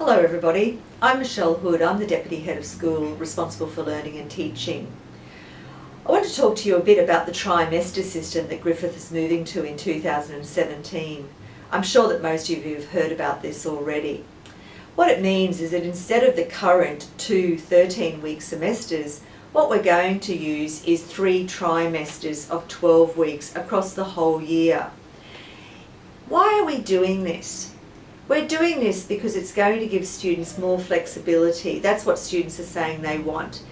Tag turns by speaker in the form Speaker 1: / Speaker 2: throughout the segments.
Speaker 1: Hello everybody, I'm Michelle Hood. I'm the Deputy Head of School responsible for learning and teaching. I want to talk to you a bit about the trimester system that Griffith is moving to in 2017. I'm sure that most of you have heard about this already. What it means is that instead of the current 2 13-week semesters, what we're going to use is 3 trimesters of 12 weeks across the whole year. Why are we doing this? We're doing this because it's going to give students more flexibility. That's what students are saying they want.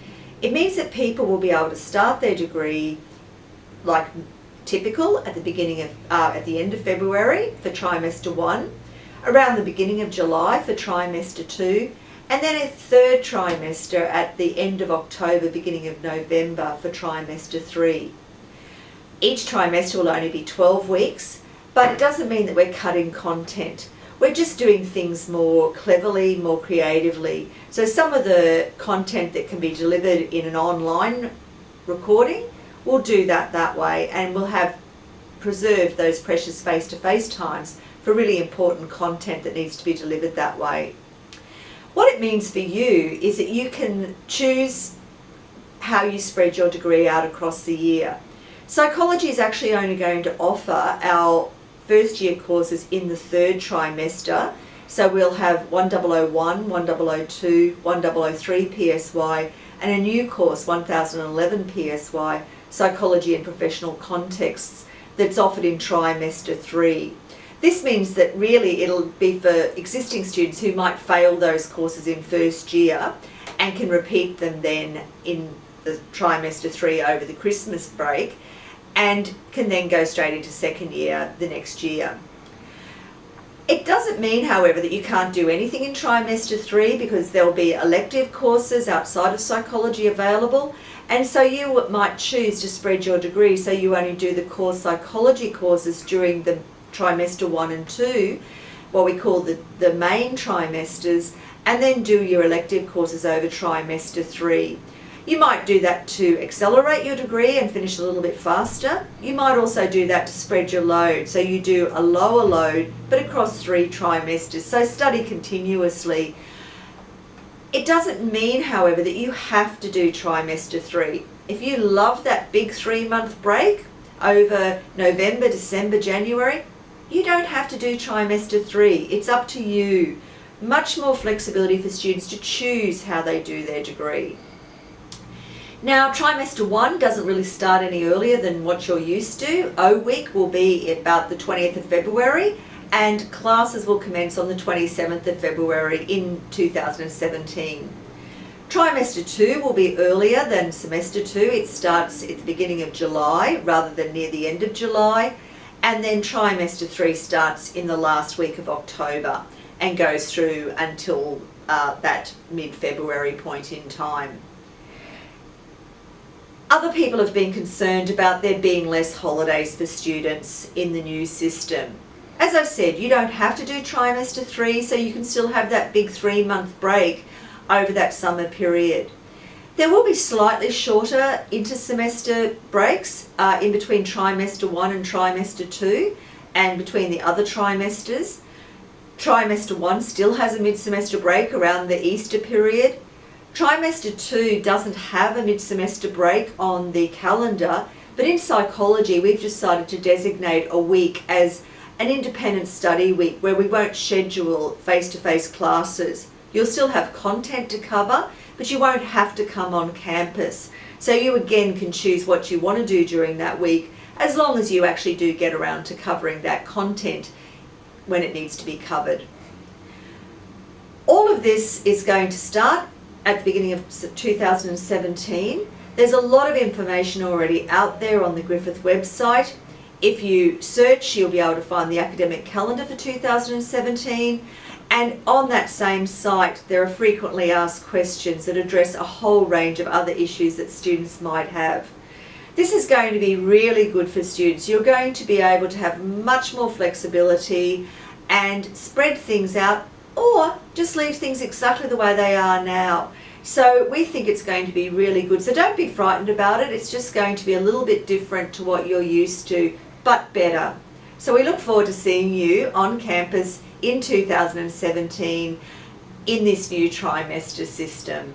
Speaker 1: It means that people will be able to start their degree like typical at the end of February for trimester 1, around the beginning of July for trimester 2, and then a third trimester at the end of October, beginning of November for trimester 3. Each trimester will only be 12 weeks, but it doesn't mean that we're cutting content. We're just doing things more cleverly, more creatively. So some of the content that can be delivered in an online recording, we'll do that way, and we'll have preserved those precious face-to-face times for really important content that needs to be delivered that way. What it means for you is that you can choose how you spread your degree out across the year. Psychology is actually only going to offer our first year courses in the 3rd trimester, so we'll have 1001, 1002, 1003 PSY, and a new course 1011 PSY, Psychology and Professional Contexts, that's offered in trimester 3. This means that really it'll be for existing students who might fail those courses in first year and can repeat them then in the trimester 3 over the Christmas break, and can then go straight into second year the next year. It doesn't mean, however, that you can't do anything in trimester 3, because there'll be elective courses outside of psychology available, and so you might choose to spread your degree so you only do the core psychology courses during the trimester 1 and 2, what we call the main trimesters, and then do your elective courses over trimester 3. You might do that to accelerate your degree and finish a little bit faster. You might also do that to spread your load, so you do a lower load but across 3 trimesters, so study continuously. It doesn't mean, however, that you have to do trimester 3. If you love that big 3-month break over November, December, January, you don't have to do trimester 3. It's up to you. Much more flexibility for students to choose how they do their degree. Now, trimester 1 doesn't really start any earlier than what you're used to. O week will be about the 20th of February, and classes will commence on the 27th of February in 2017. Trimester 2 will be earlier than semester 2. It starts at the beginning of July rather than near the end of July, and then trimester 3 starts in the last week of October and goes through until that mid-February point in time. Other people have been concerned about there being less holidays for students in the new system. As I said, you don't have to do trimester 3, so you can still have that big 3-month break over that summer period. There will be slightly shorter inter-semester breaks in between trimester 1 and trimester 2, and between the other trimesters. Trimester 1 still has a mid-semester break around the Easter period. Trimester 2 doesn't have a mid-semester break on the calendar, but in psychology we've decided to designate a week as an independent study week where we won't schedule face-to-face classes. You'll still have content to cover, but you won't have to come on campus. So you again can choose what you want to do during that week, as long as you actually do get around to covering that content when it needs to be covered. All of this is going to start at the beginning of 2017. There's a lot of information already out there on the Griffith website. If you search, you'll be able to find the academic calendar for 2017, and on that same site there are frequently asked questions that address a whole range of other issues that students might have. This is going to be really good for students. You're going to be able to have much more flexibility and spread things out, or just leave things exactly the way they are now. So we think it's going to be really good. So don't be frightened about it. It's just going to be a little bit different to what you're used to, but better. So we look forward to seeing you on campus in 2017 in this new trimester system.